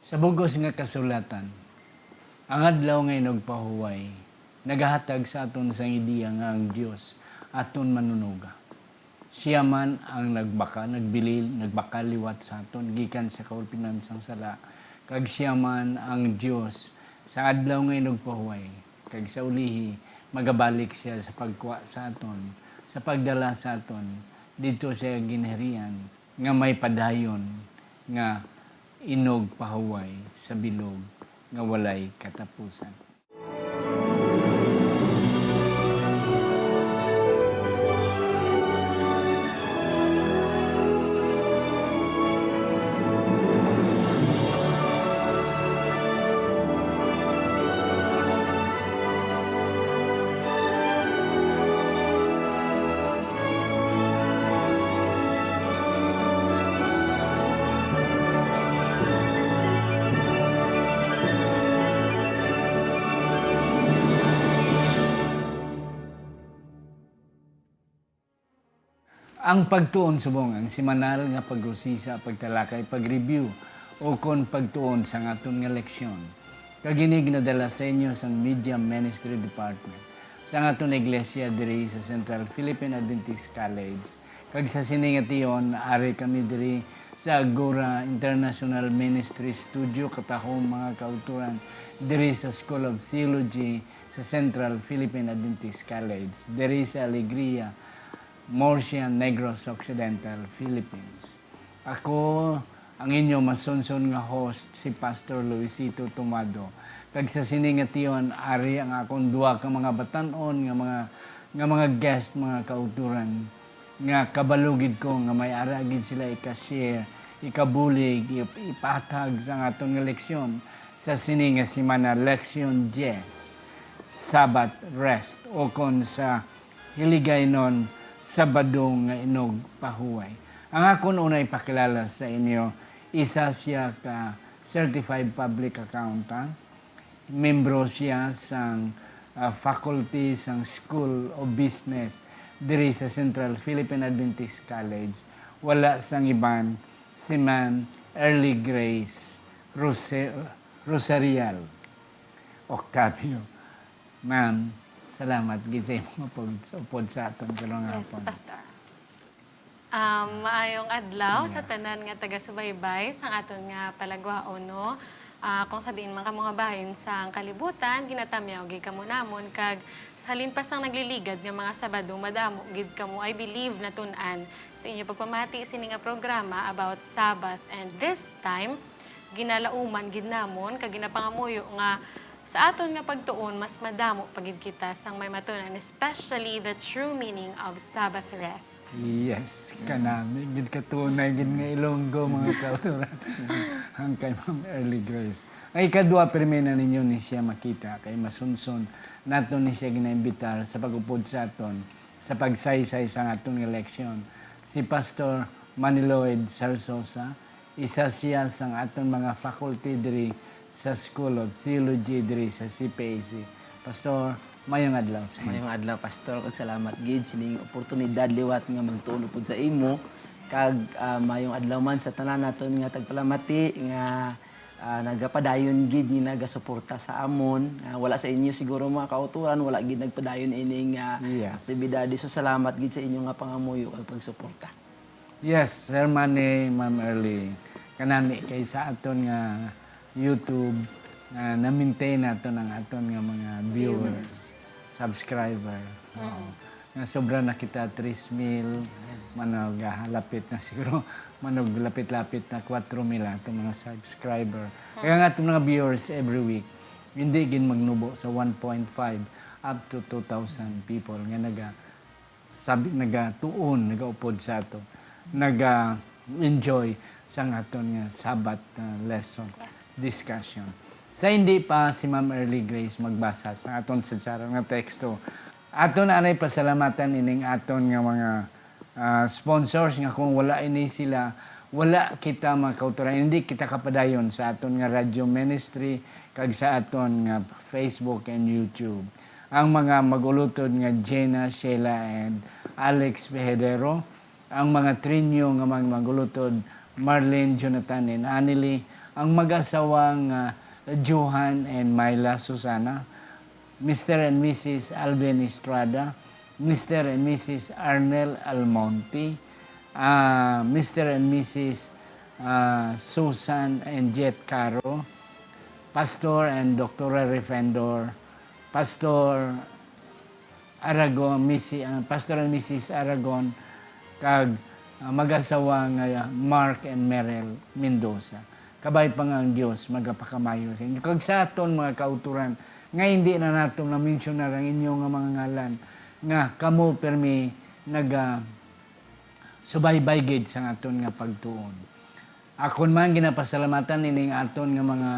Sa bugos nga kasulatan, ang adlaw nga nagpahuway, nagahatag sa aton sang ideya nga ang Dios aton manunuga. Siya man ang nagbakaliwat sa aton gikan sa kaulpinan sang sala, kag siya man ang Dios sa adlaw nga nagpahuway, kag sa ulihi magabalik siya sa pagkuha sa aton, sa pagdala sa aton dito sa ginharian nga may padayon nga inog pahuway sa bilog nga walay katapusan. Ang pagtuon subong ang semanal nga pag-usisa, pagtalakay, pag-review o kon pagtuon sa aton nga leksyon. Kaginig na dala sa inyo sa Media Ministry Department sa aton iglesia diri sa Central Philippine Adventist College. Kag sa siningation ari kami diri sa Agora International Ministry Studio katahom mga kauturan diri sa School of Theology sa Central Philippine Adventist College diri sa Alegria, Murcia, Negros Occidental, Philippines. Ako ang inyo masunson nga host si Pastor Luisito Tomado. Kag sa siningation ari ang akong duha ka mga batan-on nga mga guest, mga kauturan nga kabalugid ko nga may aragid sila ika-share, ikabulig, ipatag sa aton nga leksyon sa sininga semana leksyon 10, Sabbath rest o kon sa hiligaynon Sabado nga inog pahuway. Ang akon unay pakilala sa inyo, isa siya ka certified public accountant, membro siya sang faculty sang School of Business diri sa Central Philippine Adventist College. Wala sang iban si Ma'am Early Grace Rosarial Octavio. Ma'am, salamat gid mo upod sa aton karong hapon. Yes, Pastor. Maayong adlaw sa tanan nga taga-subaybay sang aton nga palagwaon no. Kung sa diin man kamo nga bahin sa kalibutan ginatamyaw gid kamo namon kag halin pa sang nagliligad nga mga Sabado madamo gid kamo I believe na tun-an sa inyo pagpamati sini nga programa about Sabbath, and this time ginalauman gid namon kag ginapangamuyo nga sa aton nga pagtuon mas madamo pagid kita sang may matunan, especially the true meaning of Sabbath rest. Yes, kanami gid katunay gid nga Ilonggo mga kauturan. Ang kay Ma'am Early Grace. Ay kadua permena ninyo ni siya makita kay masunson naton ni siya ginaimbitar sa pagupod sa aton sa pagsaysay sa aton nga leksyon. Si Pastor Maniloid Sarsosa, isa siya sang aton mga faculty diri sa School of Theology diri sa CPAC. Pastor, mayong adlaw sa inyo. Mayong adlaw, Pastor. Kag salamat gid sining oportunidad liwat nga magtuon pod sa imo. Kag mayong adlaw man sa tanan naton nga tagpalamati nga nagapadayon gid ni nagasuporta sa amon. Wala sa inyo siguro mga kauturan, wala gid nagpadayon ining aktibidade. So salamat gid sa inyo nga pangamuyo kag pagsuporta. Yes, Sir Manny, Ma'am Early. Kanami kay sa aton nga YouTube na-maintain nato ng aton nga mga viewers, subscriber. Oo. Nga sobra na kita 3,000, manog lapit na siguro, manog lapit-lapit na 4,000 atong mga subscriber. Kaya nga atong mga viewers every week, hindi gin magnubo sa 1.5 up to 2,000 people nga nagatuon, nagaupod sa ato, enjoy sa aton nga Sabbath lesson discussion. Sa hindi pa si Ma'am Early Grace magbasa sa aton sa nga teksto, aton anay pasalamatan ining aton nga mga sponsors nga kung wala ini sila, wala kita mga kauturan, hindi kita kapadayon sa aton nga radio ministry kag sa aton nga Facebook and YouTube. Ang mga magulutod nga Jenna, Sheila, and Alex Pejadero, ang mga trinyo nga mga magulutod Marlene, Jonathan, and Annelie, ang mag-asawang Johan and Myla Susana, Mr. and Mrs. Alvin Estrada, Mr. and Mrs. Arnel Almonte, Mr. and Mrs. Susan and Jet Caro, Pastor and Dr. Refendor, Pastor Aragon, Pastor and Mrs. Aragon, kag mag-asawa nga Mark and Merel Mendoza. Kabay pa nga ang Diyos, magapakamayo sa inyo. Kag sa aton mga kauturan, nga hindi na nato na-mention na ang inyong mga ngalan, nga kamo permi subaybay gid sa aton nga pagtuon. Akon man ginapasalamatan ining aton nga mga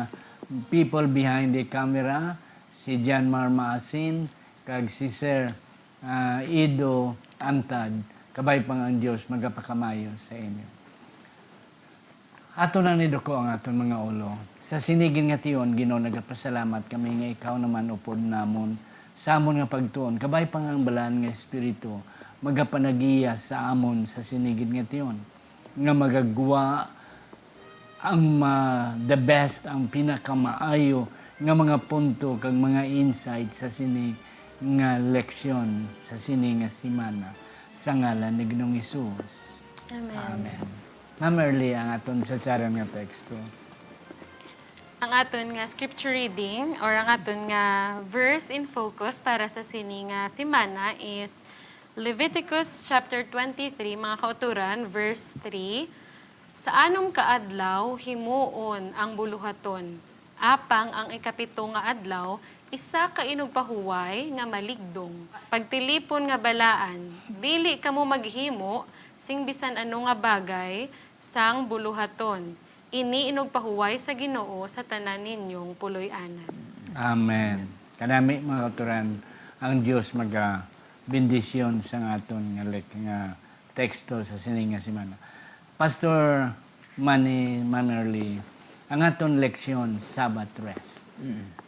people behind the camera, si John Marma Asin, kag si Sir Ido Antad, kabay pang ang Diyos magapakamayo sa inyo. Ato na nido ko ang aton mga ulo. Sa sinigin nga tiyon, Ginoo, nagapasalamat kami nga ikaw naman upod namon sa amon nga pagtuon. Kabay pang ang balaan nga espiritu magapanagiya sa amon sa sinigin nga tiyon. Nga magagwa ang the best, ang pinakamaayo nga mga punto kag mga insight sa sini nga leksyon sa sini nga simana sa ngalan ni Ginoong Hesus. Amen. Amen. Ma'am Early, ang aton sa tsaran nga teksto. Ang aton nga scripture reading or ang aton nga verse in focus para sa sini nga simana is Leviticus chapter 23, mga kauturan, verse 3. Sa anom ka adlaw himuon ang buluhaton. Apang ang ikapito nga adlaw, isa ka inugpahuway nga maligdong. Pagtilipon nga balaan, dili kamo maghimo sing bisan ano nga bagay sang buluhaton. Ini inugpahuway sa Ginoo sa tanan ninyong puloy-anan. Amen. Kanami mga kauturan, ang Diyos bendisyon sa aton nga teksto sa sini nga simana. Pastor Ma'am Early, ang aton leksyon, Sabbath rest.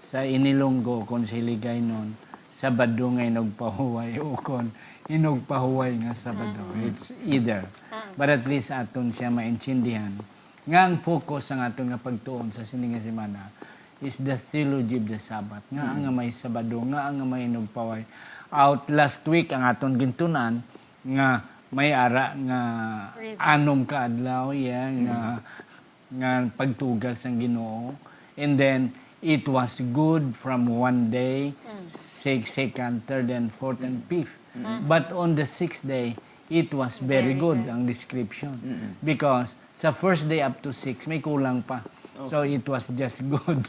Sa inilonggo, kung siligay nun, Sabado nga inugpahuway o kon inugpahuway nga Sabado. It's either. But at least aton siya maintindihan. Nga ang focus ang aton nga pagtuon sa sini nga semana is the theology of the Sabbath. Nga nga may Sabado, nga may inugpahuway. Out last week ang aton gintunan nga may ara nga anom ka adlaw nga pagtugas ang Ginoo, and then it was good from one day, second, third, and fourth, and fifth. But on the sixth day, it was very good ang description. Because sa first day up to 6, may kulang pa. So it was just good.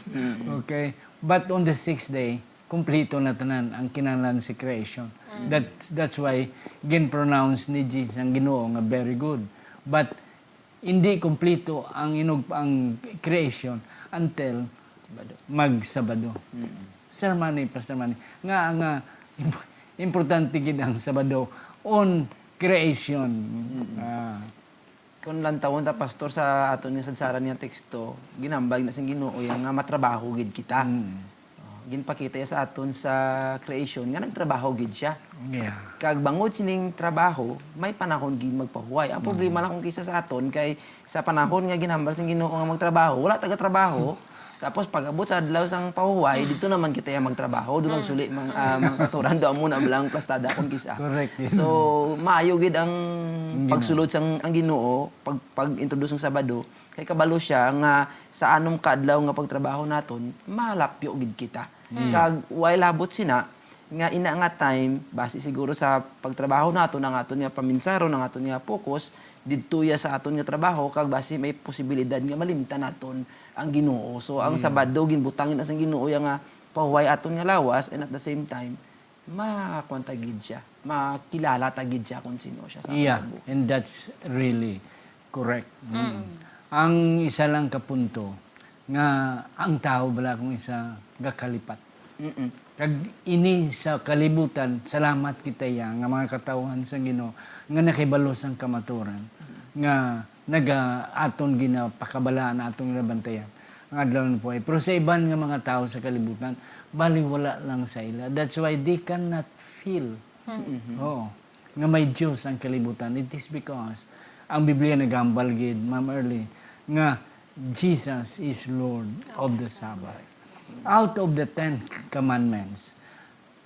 Okay? But on the sixth day, kumpleto na tanan ang kinahanglan sa creation. That's why gin-pronounce ni Jesus ang Ginoo nga very good. But hindi kumpleto ang creation until mag-Sabado. Sir Manny, Pastor Manny, nga importante gid ang Sabado on creation. Kung lang tawon ta pastor sa aton nga sadsaran nga teksto, ginambag na sing Ginoo yang nga matrabaho gid kita. Ginpakita sa aton sa creation nga nagtrabaho gid siya. Yeah. Kag bangod sining trabaho, may panahon gid magpahuway. Ang problema lang kung kisa sa aton kay sa panahon nga ginhambal sing Ginoo nga magtrabaho, wala taga trabaho. Tapos pag-abot sa adlaw sang pahuway, dito naman kita yung magtrabaho, doon lang suli mga katuran, doon muna lang plastada kung kisa. Correct. Yes. So, maayo gid ang pagsulod sang ang Ginoo pag-introduce ng Sabado, kay kabalo siya nga sa anom ka adlaw nga pagtrabaho naton, malapyo gid kita. Kag while labot sina nga ina nga time base siguro sa pagtrabaho naton ang aton nga paminsaro ng aton nga focus didto ya sa aton nga trabaho kag base may posibilidad nga malimtan naton ang Ginoo. So ang Sabado ginbutangin na sang Ginoo ya nga pahuway aton nga lawas, and at the same time makakwanta gid siya, makilala ta gid siya kung sino siya sa Yeah, Bible. and that's really correct. Ang isa lang kapunto nga ang tao bala kung isa gakalipat. Kag ini sa kalibutan, salamat kita ya nga mga katawhan sa Ginoo nga nakibalos ang kamaturan, nga aton ginapakabalaan aton nabantayan ang adlaw po. Pero sa iban nga mga tao sa kalibutan, baliwala lang sa ila. That's why they cannot feel. Oo. Nga may Diyos ang kalibutan. It is because ang Biblia nagambal gid, Ma'am Early, nga Jesus is Lord of the Sabbath. Out of the 10 commandments,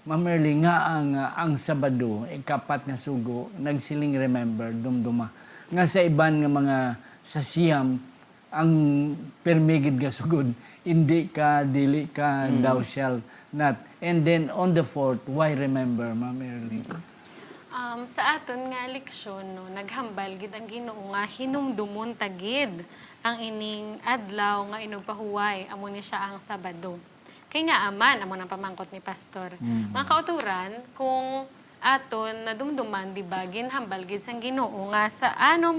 Ma'am Erly, nga ang Sabado, ikapat nga sugo, nagsiling remember, dumduma. Nga sa iban nga mga sa siyam, ang permigid nga sugod, hindi ka, dili ka, thou shalt not. And then on the fourth, why remember, Ma'am Erly? Sa aton nga leksyon, no, naghambal gid ang Ginoo nga hinumdumon tagid ang ining adlaw nga inugpahuway amo ni siya ang Sabado. Kay nga aman amo nang pamangkot ni pastor. Mga kauturan kung aton nadumduman di ba ginhambal gid sang Ginoo nga sa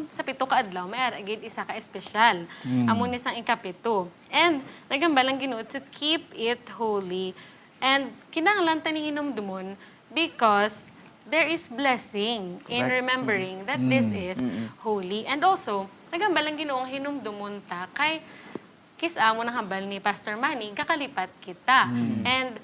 sa pito ka adlaw may ara gid isa ka espesyal. Amo ni sang ikapito. And naghambal ang Ginoo to keep it holy. And kinahanglan tani hinumdumon because there is blessing in remembering that this is holy. And also, nagambal ang Ginoong hinumdumon ta kay kisa mo nang hambal ni Pastor Manny, kakalipat kita. And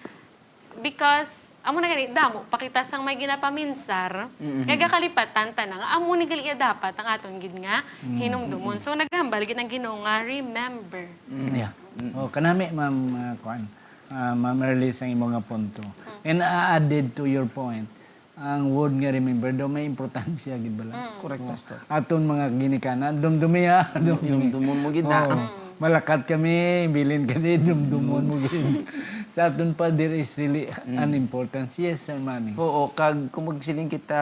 because amo na gani damo pakita sang may ginapaminsar, kay gakalipatan ta nga amo ni gali dapat ang aton gid nga hinumdumon. So naghambal gid ang Ginoo nga remember. Yeah. O, kanami, Ma'am Kuan, Ma'am Erly, sa imong nga punto. And added to your point, ang word nga remember daw may importansya gid bala. Correct, Pastor. Aton mga ginikanan, dumdumi ha. Dumdumon mo gid na. Malakat kami, bilin kami, dumdumon mo gid. Sa aton pa, there is really an importance. Yes, Sir Manny. Oo, kag kung magsiling kita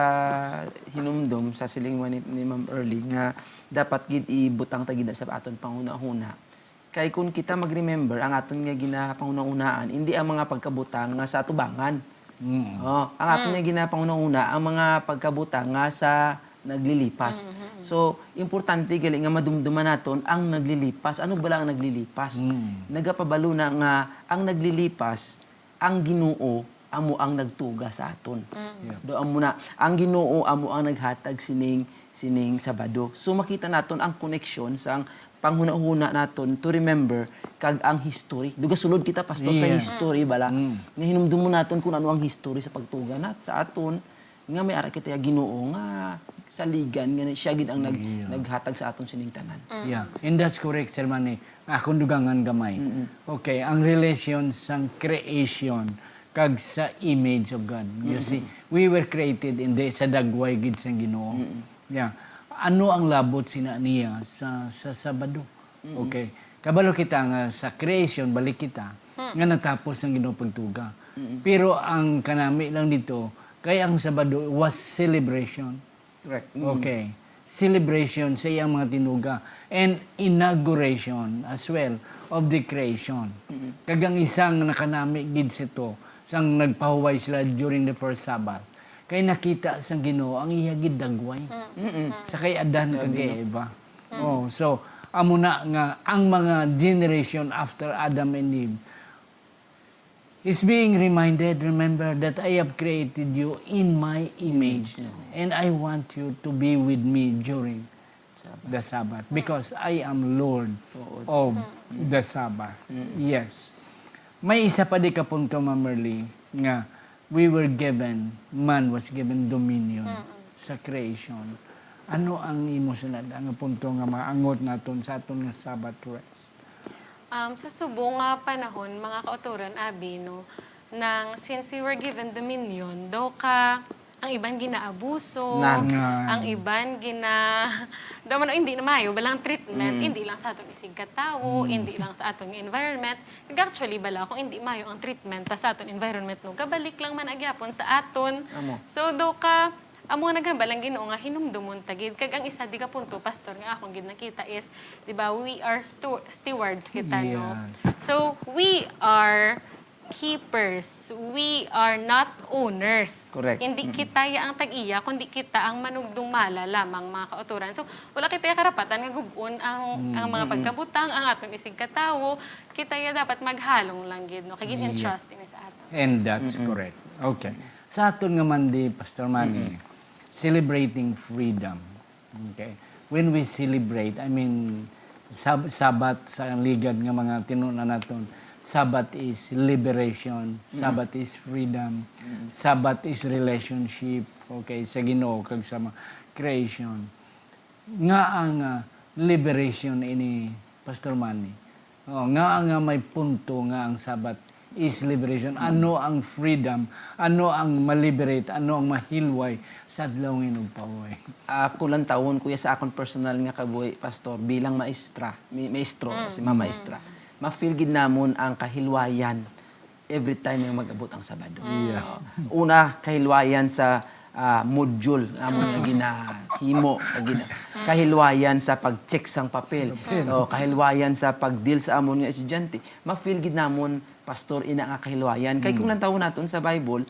hinumdum sa siling ni Ma'am Early nga dapat gid ibutang ta gid sa aton panguna-una. Kay kung kita mag-remember ang aton nga ginapanguna-unaan, hindi ang mga pagkabutang nga sa tubangan. Oh, ang aton nga ginapanguna-una ang mga pagkabutang nga sa naglilipas. So, importante gali nga madumduman naton ang naglilipas. Ano bala ang naglilipas? Nagapabalo na nga ang naglilipas, ang Ginoo amo ang nagtuga sa aton. Do amo na ang Ginoo amo ang naghatag sining Sabado. So makita naton ang connection sa panghuna-huna naton to remember kag ang history. Duga sulod kita pastor sa history bala. Nga hinumdum mo naton kung ano ang history sa pagtuga nat sa aton nga may ara kita Ginoo nga saligan nga siya gid ang naghatag sa aton sining tanan. Yeah, and that's correct, Sir Manny. Akong dugangan gamay. Okay, ang relation sang creation kag sa image of God. You see, we were created in sa dagway gid sang Ginoo. Yeah. Ano ang labot sina niya sa Sabado? Okay. Kabalo kita nga sa creation balik kita nga natapos ang Ginoo pagtuga. Pero ang kanami lang dito kay ang Sabado was celebration. Correct. Okay. Celebration sa iyang mga tinuga and inauguration as well of the creation. Kagang isang nakanami gid sito sang nagpahuway sila during the first Sabbath. Kay nakita sang Ginoo ang iya gid dagway. Sa kay Adan kag Eva. Oh, so amo na nga ang mga generation after Adam and Eve is being reminded, remember that I have created you in my image and I want you to be with me during the Sabbath because I am Lord of the Sabbath. Yes. May isa pa di ka punto, Ma'am Erly, nga man was given dominion sa creation. Ano ang imo sunod? Ang punto nga maangot naton sa aton nga Sabbath rest? Sa subong nga panahon, mga kauturan, abi, no, nang since we were given dominion, daw ka, ang iban ginaabuso, ang iban daw man hindi na mayo, balang treatment, hindi lang sa atong isig katawo, hindi lang sa atong environment. Actually, bala, kung hindi mayo ang treatment sa atong environment, no, kabalik lang man agyapon sa aton. So, daw ka, amo nga naghambalang Ginoo nga hinumdumon tagid kag ang isa di ka punto pastor nga akong gid nakita is di ba we are stewards kita no. So we are keepers. We are not owners. Correct. Hindi kita ya ang tag-iya kundi kita ang manugdumala lamang mga kauturan. So wala kita karapatan nga gub-on ang mga pagkabutang ang aton isig katawo. Kita ya dapat maghalong lang gid no kay entrusting sa aton. And that's correct. Okay. Sa aton nga man di Pastor Manny, celebrating freedom. Okay. When we celebrate, I mean, Sabbath sa ligad nga mga tinuna naton, Sabbath is liberation, Sabbath is freedom, Sabbath is relationship, okay, sa Ginoo kag sa creation. Nga ang liberation ini Pastor Manny. Nga may punto nga ang Sabat is liberation. Ano ang freedom? Ano ang maliberate? Ano ang mahilway sa adlaw ng paway? Ako lang taon, kuya, sa akong personal nga kabuhi, pastor, bilang maestro, si mama maestra, ma-feel gid namon ang kahilwayan every time nga mag-abot ang Sabado. Yeah. Una, kahilwayan sa module namon nga ginahimo, kahilwayan sa pag-check sang papel, o kahilwayan sa pag-deal sa amon nga estudyante. Ma-feel gid namon, pastor, ina nga kahilwayan. Kay kung nantawon naton sa Bible,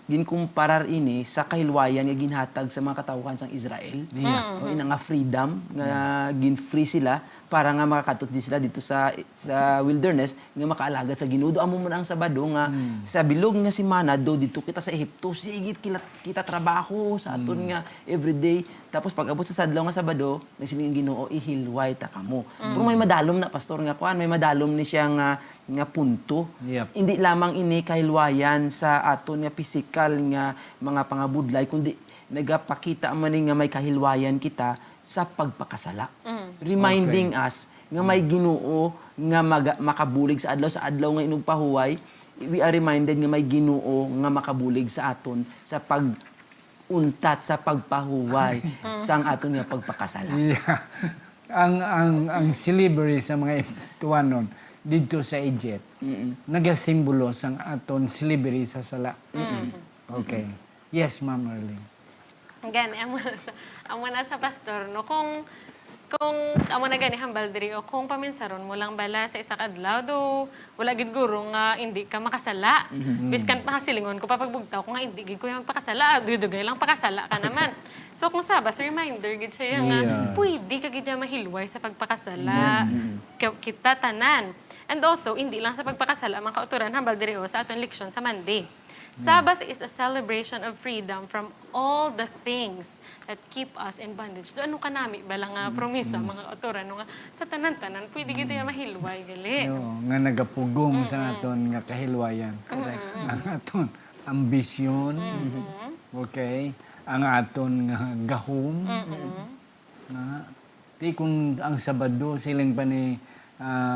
ginkumparar ini sa kahilwayan nga ginhatag sa mga katawhan sang Israel. Yeah. O ina nga freedom nga gin-free sila para nga makakatot di sila dito sa wilderness nga makaalagad sa Ginoo. Amo mo na ang Sabado nga sa bilog nga semana do dito kita sa Ehipto, sigit kita trabaho sa aton nga everyday. Tapos pag abot sa sadlaw nga Sabado, nagsiling ang Ginoo, ihilway ta kamo. Pero may madalom na, pastor, nga kuan, may madalom ni siya nga punto. Yep. Hindi lamang ini kahilwayan sa aton nga physical nga mga pangabudlay, kundi nagapakita man ni nga may kahilwayan kita sa pagpakasala. Reminding us nga may Ginoo nga makabulig sa adlaw nga inugpahuway. We are reminded nga may Ginoo nga makabulig sa aton sa pag-untat, sa pagpahuway sa aton nga pagpakasala. Yeah. ang slavery sa mga Tuanon dito sa Egypt, nagasimbolo sang aton slavery sa sala. Okay. Yes, Ma'am Arlene. Gani, amo na sa pastor, no? Kung amo na gani hambal diri o kung paminsaron mo lang bala sa isa ka adlaw do wala gid guro nga hindi ka makasala. Biskan pa silingon ko papagbugtaw ko nga hindi gid ko magpakasala, dugay lang pakasala ka naman. So kung Sabbath reminder gid siya nga pwede ka gid mahilway sa pagpakasala. Kita tanan. And also hindi lang sa pagpakasala man kauturan hambal diri sa aton leksyon sa Monday. Sabbath is a celebration of freedom from all the things that keep us in bondage. Doon ka nami bala nga promisa mga autora nga sa tanan-tanan pwede gid mahilway gali. Nga nagapugong sa aton nga kahilwayan. Correct. Ang aton ambisyon. Okay. Ang aton nga gahom. Na di kung ang Sabado siling pa ni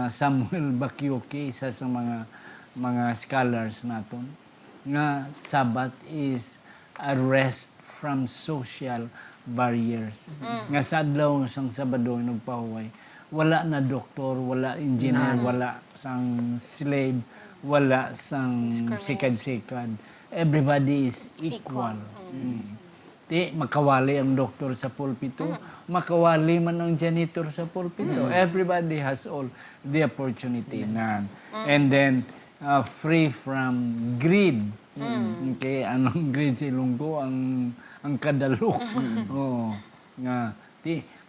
Samuel Bakyoke, isa sa mga scholars naton, nga Sabbath is a rest from social barriers. Nga sa adlaw sang Sabado nagpahuway, wala na doktor, wala engineer, wala sang slave, wala sang sikad-sikad. Everybody is equal. Di makawali ang doktor sa pulpito, makawali man ang janitor sa pulpito. Everybody has all the opportunity na. And then free from greed. Okay, anong greed sa Ilonggo? Ang kadalok. Nga,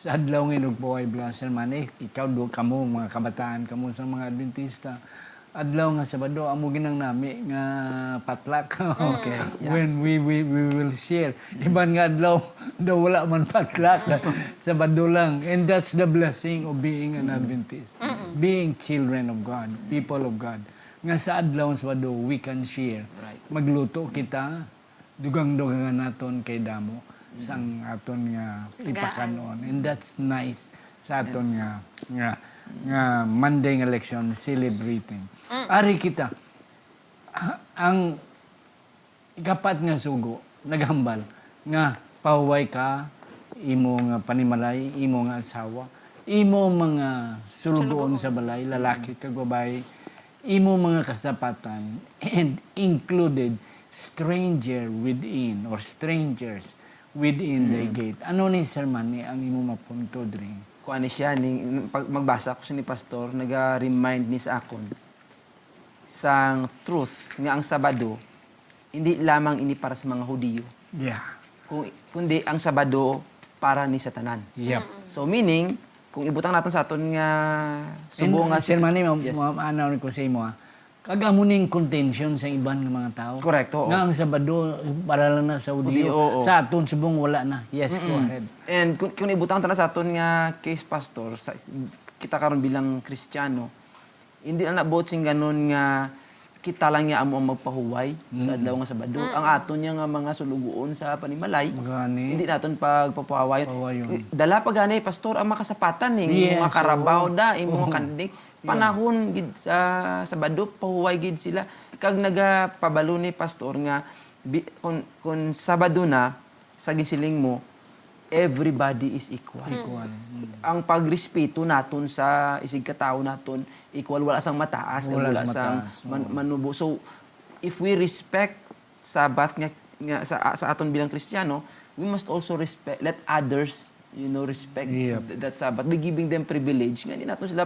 sa adlaw ng inugbuhay blaser man ikaw do kamo mga kabataan kamo sa mga Adventista. Adlaw nga Sabado amo ginang nami nga patlak. Okay. When we will share. Iban nga adlaw daw wala man patlak. Sabado lang. And that's the blessing of being an Adventist. Being children of God, people of God. Nga sa adlaw sa Sabado, we can share. Right. Magluto kita, dugang-dugangan naton kay damo sang aton nga ipakanon. And that's nice sa aton nga Monday nga election celebrating. Ari kita ang ikapat nga sugo naghambal nga pahuway ka imo nga panimalay, imo nga asawa, imo mga sulugoon sa balay, lalaki kag babae, imo mga kasapatan, and included stranger within or strangers within the gate. Ano ni Sir Manny ang imo mapunto diri? Kung ano siya, pag magbasa ko sa ni Pastor, nag-remind ni sa akon sang truth nga ang Sabado, hindi lamang ini para sa mga Hudiyo, Yeah. kundi ang Sabado para ni Satanan. Yep. So meaning, kung ibutang natin sa aton nga subo nga Sir Manny, Yes. maanaw ko sa imo kagamo ning contention sa iban nga mga tao. Correct, oo. Nga ang Sabado para lang na sa Hudiyo, Hudiyo. oo. Sa aton subong wala na. Yes, go ahead. And kung ibutang tanan sa aton nga case, Pastor, kita karon bilang Kristiyano, hindi na nabot sing ganon nga kita lang niya amo ang magpahuway sa adlaw nga Sabado. Ang aton niya nga mga sulugoon sa panimalay, Magani. hindi naton pagpapahuway. Pawayon. Dala pa gani pastor ang makasapatan Yes, mga karabaw oo. da, mga kandik. Panahon gid sa Sabado pahuway gid sila. Kag nagapabalo ni pastor nga kung Sabado na sa gisiling mo, everybody is equal. Equal. Ang pagrespeto naton sa isig katao naton equal, wala sang mataas kag Wala wala sang sang mataas, manubo. So if we respect Sabbath nga sa aton bilang Kristiyano, we must also let others respect Yep. that Sabbath by giving them privilege nga hindi naton sila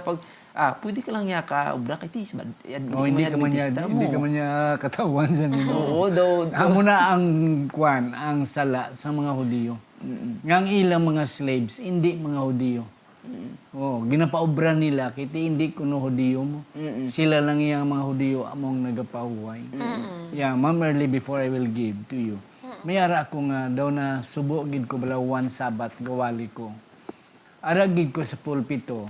pwede ka lang niya ka obra kay tis Hindi ka man niya, hindi ka man niya katawan sa nimo. Oo, though. Amo na ang ang sala sa mga Hudiyo. Ngang ilang mga slaves, hindi mga Hudiyo. Ginapaobra nila, kiti hindi kuno Hudiyo mo. Sila lang yung mga Hudiyo among nagapahuway. Yeah, Ma'am Early, before I will give to you. May ara ako nga daw na subo gid ko bala one Sabat gawali ko. Ara gid ko sa pulpito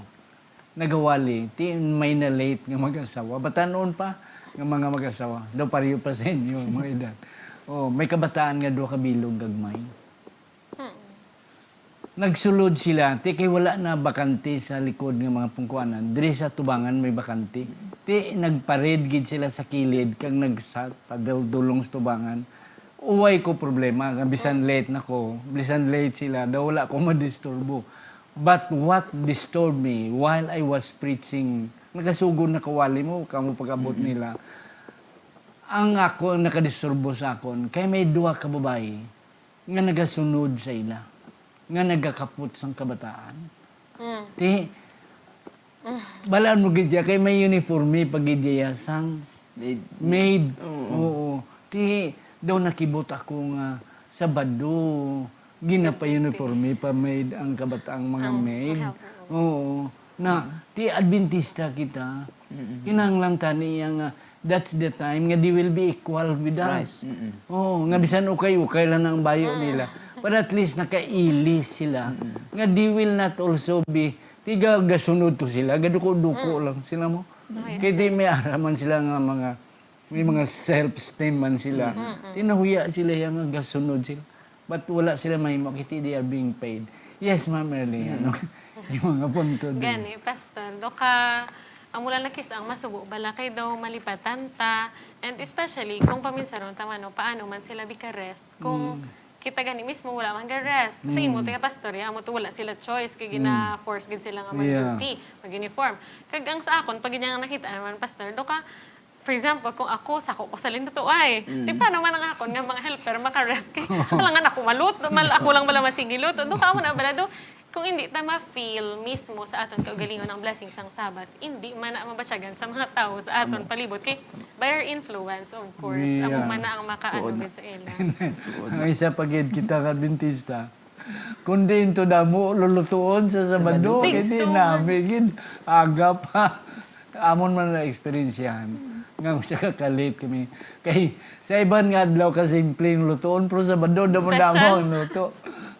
nagawali, may na late nga mag-asawa. Batanon pa nga mga mag-asawa. Daw pariyo pa sa inyo, mga edad. May kabataan nga do kabilog gagmay. Nagsulod sila, kay wala na bakante sa likod ng mga pungkuanan. Diri sa tubangan may bakante. Nagpared gid sila sa kilid kag nagpadulong sa tubangan. Uway ko problema, nga bisan late na ko, bisan late sila, daw wala ko madisturbo. But what disturbed me while I was preaching, nagasugod na kawali mo, kamo pag-abot nila, ang ako nakadisturbo sa akon, kay may duha ka babae nga nagasunod sa ila, nga nagakapot sang kabataan. Balaan mo gidya, kay may uniforme pag gidya sang maid. Oo. Daw nakibot ako nga Sabado, ginapa-uniforme pa maid ang kabataang mga maid. Oo. Adventista kita. Kinahanglan tani nga that's the time nga they will be equal with us. Nga bisan ukay lang ang bayo nila. But at least nakailis sila. Nga they will not also be gasunod to sila. Gaduko-duko lang sila mo. Kaya di may araman sila nga may mga self-esteem man sila. Tinahuya sila yung gasunod sila. But wala sila may makiti, they are being paid. Yes, Ma'am Erly, yung mga punto din. Gani, Pastor, doka ang mula na ang masubo bala kay daw malipatan ta, and especially kung paminsan ron tama no, paano man sila bika-rest kung kita gani mismo wala man ga-rest. Kasi imo taga pastor, amo to wala sila choice kay gina-force gid sila nga mag-duty, mag-uniform. Kag ang sa akon pag nga nakita naman pastor, doka for example, kung ako, sako ko sa linto ay, di paano man ang akon nga mga helper maka-rest kay, alangan ako maluto, ako lang bala masigiluto, doon ka mo na bala do, kung hindi ta ma-feel mismo sa aton kaugalingon ng blessing sang Sabat, hindi man na mabatyagan sa mga tao sa aton palibot, kay by our influence, of course, amo man na ang makaanugid sa ila. Ang isa pagid kita ka Adventista, kundi into damo lulutuon sa Sabado, hindi namin gid aga pa. Amon man na experience yan. Nga siya kakalit kami. Kay sa iban nga adlaw ka simpleng lutoon pero sa Sabado damo ang luto.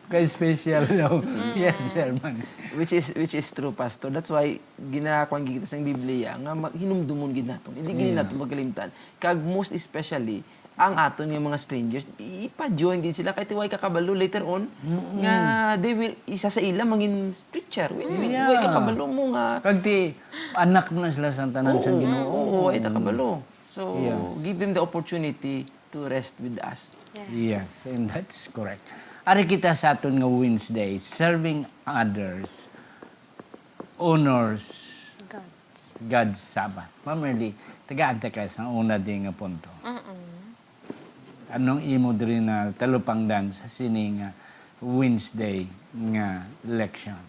Kay special daw. Yes, sir man. Which is true, Pastor. That's why ginakuan kita sa Biblia nga hinumdumon gid naton. Hindi gid naton magalimtan. Kag most especially ang aton nga mga strangers, ipa-join din sila kahit way kakabalo later on nga they will isa sa ila mangin preacher. Way kakabalo mo nga Kag ti anak na sila sa tanan sa Ginoo. Oo, ay kakabalo. So give them the opportunity to rest with us. Yes, and that's correct. Ari kita sa aton nga Wednesday, serving others honors God's Sabbath. Ma'am Erly, taga-agta ka sa una din nga punto. Anong imo diri na talupangdan sa sining Wednesday nga leksyon?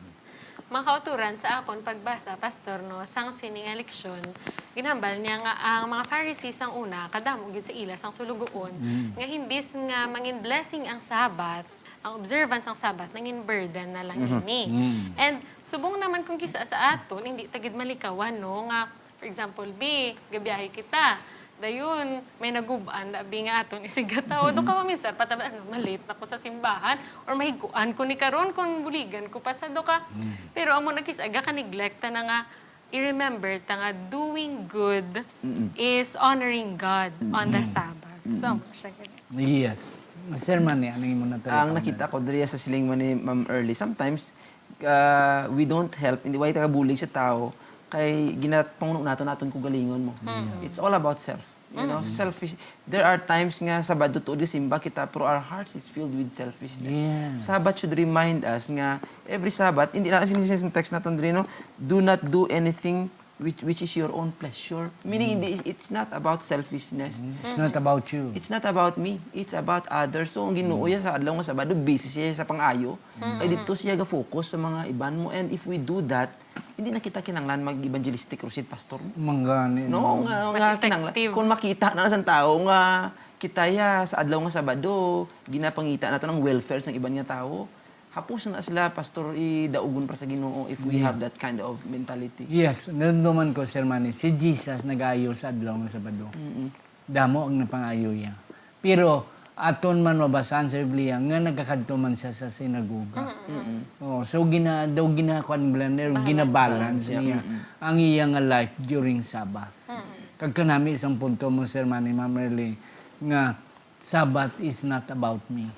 Mga kauturan sa akon pagbasa, Pastor, no, sang sining leksyon, ginhambal niya nga ang mga Pharisees ang una, kadamo gid sa ila sang sulugoon, nga himbis nga mangin blessing ang Sabat, ang observance ng Sabat, nangin burden na lang ini. And subong naman kung kisa sa aton, hindi tagid malikawan, no, nga, for example, gabiyahe kita, dayon, may nagubaan, dabi nga aton, isigataw, doon ka maminsan, patablaan, malit na ko sa simbahan, or mahiguan ko ni karon kung buligan ko pa sa doka. Pero amo nagkisaga ka neglekta na nga, i-remember ta nga doing good is honoring God on the Sabbath. So, siya ganun. Yes. Sir Manny, ano yung muna Ang nakita ko diri sa siling man ni Ma'am Early, sometimes we don't help, hindi way tagabulig sa tao kay ginatpangno naton ko galingon mo. It's all about self. You know, selfish. There are times nga Sabado to simba kita pero our hearts is filled with selfishness. Yes. Sabat should remind us nga every Sabat, hindi na sinisisi sa text naton diri no, do not do anything which is your own pleasure. Meaning it's not about selfishness. It's not about you. It's not about me. It's about others. So, ang Ginoo ya sa adlaw nga Sabado, busy siya sa pang-ayo. Ay dito siya ga-focus sa mga iban mo. And if we do that, hindi na kita kinanglan mag-evangelistic crusade, pastor mo. Manggani. No, Mas nga kinanglan. effective. Kung makita na sa tao nga kita ya sa adlaw nga Sabado, ginapangita nato ng welfare sa iban nga tao. Hapos na sila, pastor, idaugon para sa Ginoo if we have that kind of mentality. Yes, nanduman ko, Sir Manny, si Jesus nag-ayo sa adlaw nga Sabado. Damo ang napangayo niya. Pero aton man mabasahan sa Biblia nga nagakadto man siya sa sinagoga. Oh, so daw ginakuan blender, ginabalance niya ang iya nga life during Sabbath. Kag kanami isang punto mo, Sir Manny, Ma'am Merly, nga Sabbath is not about me.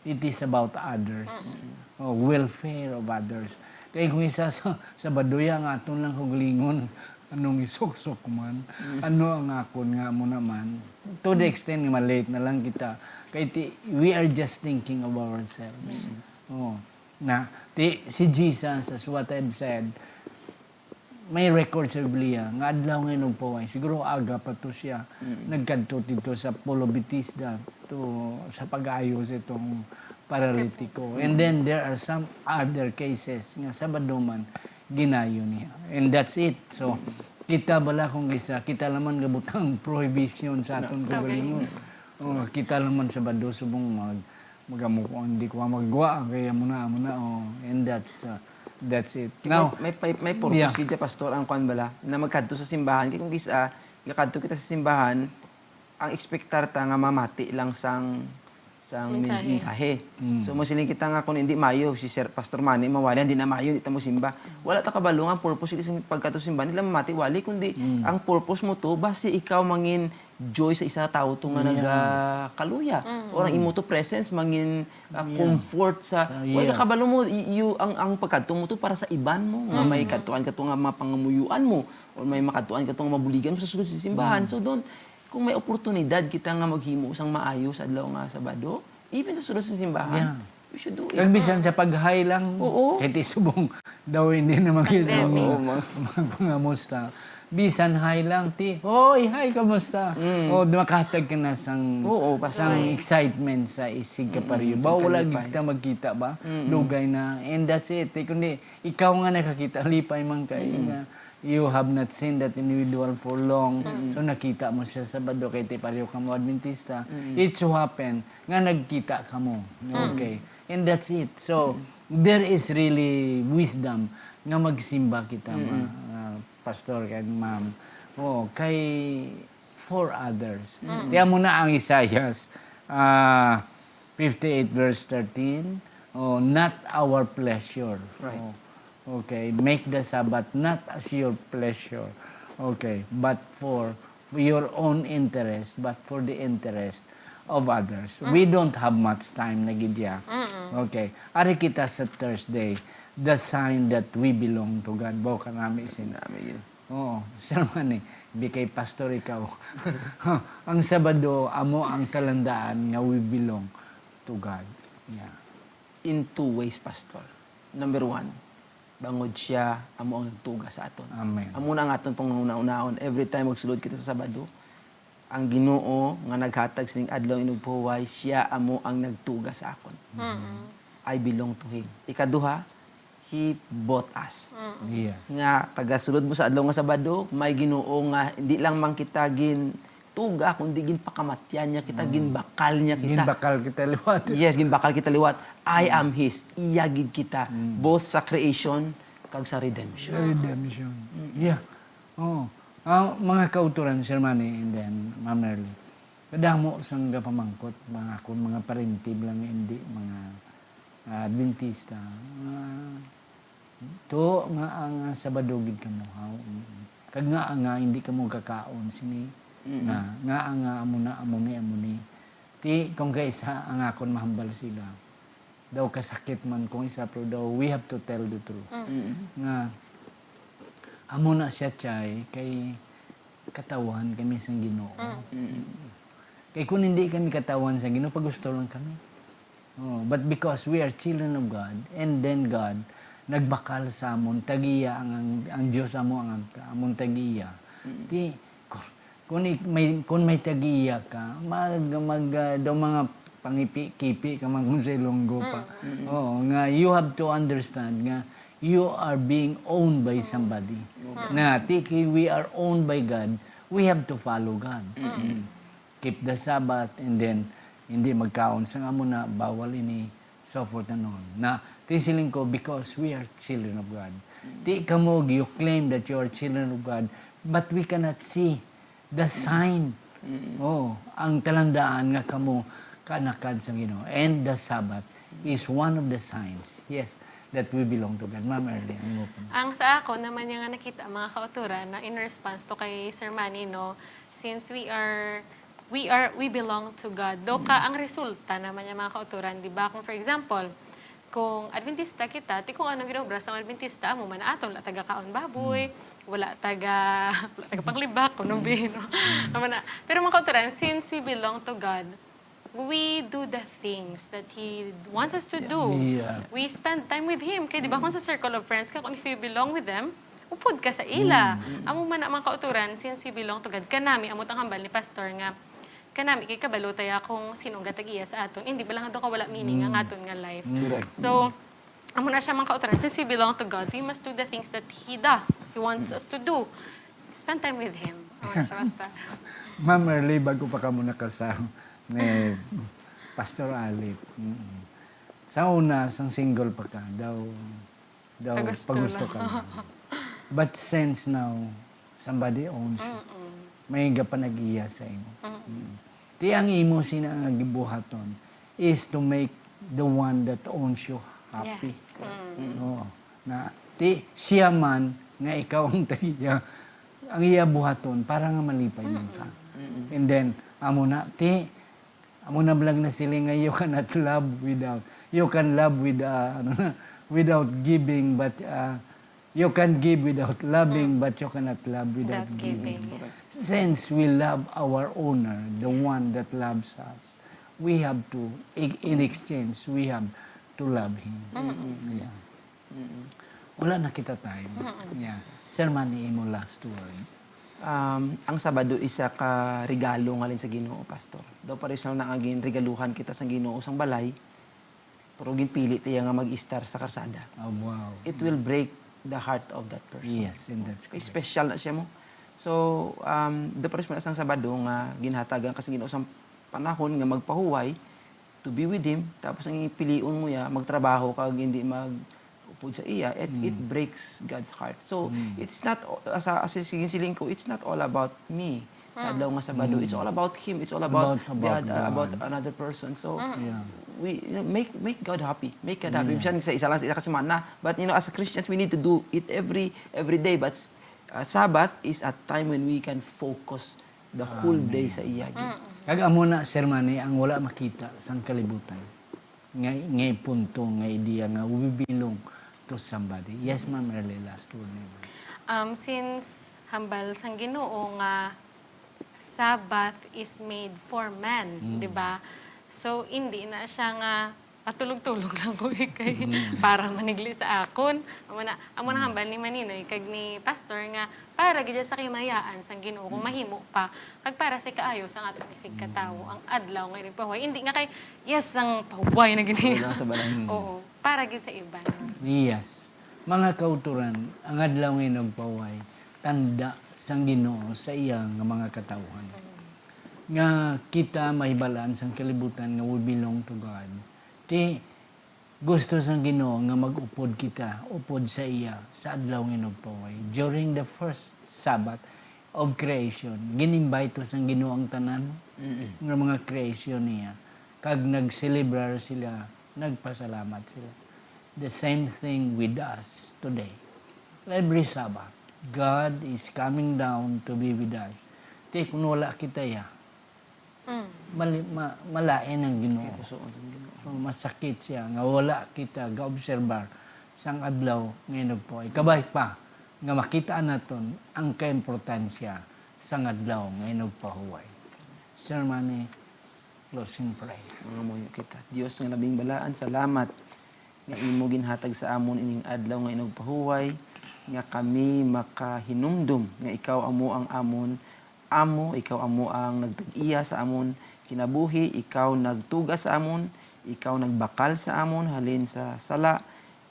It is about others. Oh, welfare of others. Kaya kung isa sa baduya nga aton lang huglingon, anong isok-sok man, ano ang akon nga mo naman. To the extent nga malate na lang kita. Kaya we are just thinking of ourselves. Oh, na si Jesus, as what I've said, may record sa Biblia nga adlaw nga nagpaway. Siguro aga pa to siya. Nagkadto dito sa Polo Bautista to sa pag-ayos itong paralitiko. And then there are some other cases nga Sabado man ginayo niya. And that's it. So kita bala kung isa, kita laman gabutang prohibition sa aton kagalingon. Oh, kita laman Sabado subong magamuko hindi ko magwa kaya muna oh, and that's it. Now, May purpose yeah. Pastor, ang kwan bala, na magkadto sa simbahan. Kaya kung gisa, gakadto kita sa simbahan, ang expectar ta nga mamati lang sang mensahe. So, masiling kita nga kung hindi mayo, si Sir Pastor Manny, mawali, hindi na mayo, hindi ta mo simba. Wala ta kabalo nga purpose sa pagkadto simbahan, nila mamati, wali, kundi ang purpose mo to, basi ikaw mangin joy sa isa tao to nga nagakaluya. Or ang imo to presence, mangin comfort sa, wala ka kabalo mo, ang pagkadto mo to para sa iban mo, nga may kadtuan ka to nga mapangamuyuan mo, or may makadtuan ka to nga mabuligan mo sa sulod sa simbahan. So, kung may oportunidad kita nga maghimo sang maayo sa adlaw nga Sabado, even sa sulod sa simbahan, we should do it. Kag bisan sa pag-hi lang, kahit isubong daw hindi na makita mga musta. Bisan hi lang, hoy, hi, kamusta? O, makatag ka na sang excitement sa isig ka pariyo. Ba, wala kita magkita ba? Lugay na. And that's it. Kundi, ikaw nga nakakita, lipay man kayo nga. You have not seen that individual for long. So nakita mo siya sa Sabado kay pareho ka mo Adventista. It so happen nga nagkita ka mo. Okay. And that's it. So there is really wisdom nga magsimba kita pastor kay ma'am. Oh, kay for others. Kaya mo na ang Isaiah 58 verse 13. Oh, not our pleasure. Right. Oh, okay, make the Sabbath not as your pleasure, okay, but for your own interest, but for the interest of others. We don't have much time na gidya. Okay, ari kita sa Thursday, the sign that we belong to God. Bawa ka namin sinabi. Oo, Sir Manny, kay pastor ikaw. Ang Sabado, amo ang talandaan nga we belong to God. Yeah. In two ways, pastor. Number one, bangod siya, amo ang nagtuga sa aton. Amen. Amo na ang aton pang una-unahon. Every time magsulod kita sa Sabado, ang Ginoo nga naghatag sining adlaw inugpuway, siya amo ang nagtuga sa akon. I belong to Him. Ikaduha, He bought us. Yes. Nga tagasulod mo sa adlaw nga Sabado, may Ginoo nga hindi lang man kita tuga kundi gin pakamatyan niya kita, ginbakal niya kita. Ginbakal kita liwat. Yes, ginbakal kita liwat. I am His. Iyagid kita. Both sa creation kag sa redemption. Redemption. Yeah. Oh. Mga kauturan, Sir Manny, and then Ma'am Merly. Kadamo sang gapamangkot, mga parentib lang hindi, mga Adventista. To To nga ang Sabado gid kamo haw. Kag nga hindi kamo kakaon sini. Nga amuni. Ti kung kaysa ang akon mahambal sila. Daw kasakit man kung isa pero daw we have to tell the truth. Nga amo na siya chay kay katawan kami sa Ginoo. Kay kung hindi kami katawan sa Ginoo, pagusto lang kami. Oh, but because we are children of God, and then God nagbakal sa amon tagiya ang Dios amo ang amon tagiya. Di kung may tagiya ka, daw mga pangipi-kipi ka man kung sa Ilonggo pa. Oo, nga you have to understand nga you are being owned by somebody. Na tiki we are owned by God, we have to follow God. Keep the Sabbath and then hindi magkaon sa nga mo na bawal ini so forth and on. Na tisiling ko because we are children of God. Di kamog you claim that you are children of God but we cannot see the sign. Oh, ang talandaan nga kamo kanakad sa Ginoo. And the Sabbath is one of the signs. Yes, that we belong to God. Ma'am Erly, ano mo po? Ang sa ako naman yung nakita mga kauturan na in response to kay Sir Manny, no, since we belong to God. Do ka ang resulta naman yung mga kauturan, di ba? Kung for example, kung Adventista kita, ti kung anong ginobra sa Adventista, mo man aton, wala taga kaon baboy, wala taga panglibak, kunong bino. Pero mga kauturan, since we belong to God, we do the things that He wants us to do. Yeah. We spend time with Him. Kaya di ba kung sa circle of friends ka, kung if you belong with them, upod ka sa ila. Amo man na mga kauturan, since we belong to God, kanami, amot ang hambal ni Pastor nga, kanami, kay kabalo tayo kung sinong gatagiya sa aton. Hindi ba lang ito wala meaning ang aton nga life. So, amo na siya mga kauturan, since we belong to God, we must do the things that He does. He wants us to do. Spend time with Him. Amo na siya basta. Ma'am Erly, bago pa ka muna kasama ni Pastor Alip. Sa una, sang single pa ka, daw pagusto ka lang. But since now, somebody owns you. May panag-iya sa imo. Ti ang imo sina ang gibuhaton is to make the one that owns you happy. Yes. Oo. Na ti siya man nga ikaw ang tagiya ang iya buhaton para nga malipay man ka. And then amo na blag na sila nga you cannot love without without giving but you can give without loving but you cannot love without giving. Since we love our owner, the one that loves us, we have to in exchange we have to love him. Yeah. Wala na kita time. Yeah. Sir Manny, imo last word. Ang Sabado isa ka regalo ngalin sa Ginoo, pastor. Daw pares lang nangagin regaluhan kita sa Ginoo sang balay. Pero ginpili tiya nga mag-istar sa karsada. Oh, wow. It will break the heart of that person. Yes, and that's correct. Special na siya mo. So, daw pares man sang Sabado nga ginhatagan ka sa Ginoo sang panahon nga magpahuway to be with him. Tapos ang ipiliun mo ya magtrabaho kag hindi upod sa iya, it breaks God's heart. So, it's not, as siling ko, it's not all about me sa adlaw nga Sabado. It's all about Him. It's all about about another person. So, we make God happy. Make God happy. Minsan sa isa lang sa isa semana. But, as Christians, we need to do it every day. But, Sabbath is a time when we can focus the whole day sa iya. Kag amo na, Sir Manny, ang wala makita sang kalibutan. Ngay punto, ngay idea nga we belong to somebody. Yes, ma'am, really last word nila. Since hambal sang Ginoo nga Sabbath is made for man, di ba? So hindi na siya nga patulog-tulog lang ko kay para manigli sa akon. Amo na hambal ni Maninoy kag ni pastor nga para gid sa kimayaan sang Ginoo kung mahimo pa kag para sa kaayo sa atong isig katawo ang adlaw nga pahuway. Hindi nga kay yes ang pahuway na gini. Wala sa balay. Oo, para gid sa iba. Yes. Mga kauturan, ang adlaw nga nagpaway, tanda sang Ginoo sa iyang nga mga katawhan. Nga kita mahibalaan sang kalibutan nga we belong to God. Ti gusto sang Ginoo nga mag-upod kita, upod sa iya sa adlaw nga nagpaway. During the first Sabbath of creation, ginimbite sang Ginoo ang tanan nga mga creation niya. Kag nag-celebrar sila, nagpasalamat sila. The same thing with us today. every Sabbath, God is coming down to be with us. Di kung wala kita ya, Mm. malain ang Ginoo. Pusoon sa Ginoo. So, masakit siya nga wala kita ga-obserbar sang adlaw ngayon po. Ikabay pa nga makita naton ang kaimportansya sang adlaw ngayon pahuway. Sir Manny, closing prayer. Mga moyo kita. Dios nga labing balaan, salamat nga imo ginhatag sa amon ining adlaw nga inog pahuway nga kami makahinumdum nga ikaw amo ang amon amo, ikaw amo ang nagtag-iya sa amon kinabuhi, ikaw nagtuga sa amon, ikaw nagbakal sa amon halin sa sala.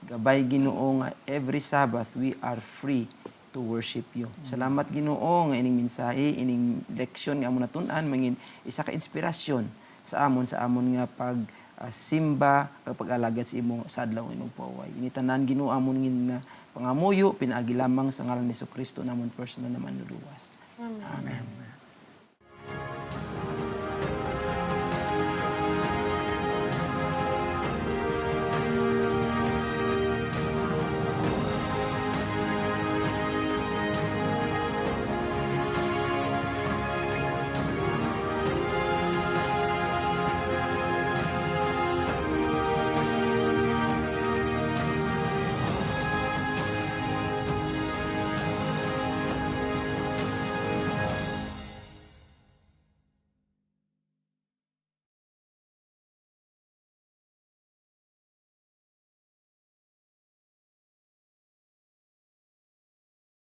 Gabay Ginoo nga every Sabbath we are free to worship you. Salamat Ginoo nga ining mensahe, ining leksyon nga amo natun-an mangin isa ka inspirasyon sa amon nga pag simba kapag alagad sa imo sa adlaw inog pahuway. Initanan Ginoo amon ngin nga pangamuyo pinaagi lamang sa ngalan ni Jesucristo namon personal na manluluwas. Amen. Amen.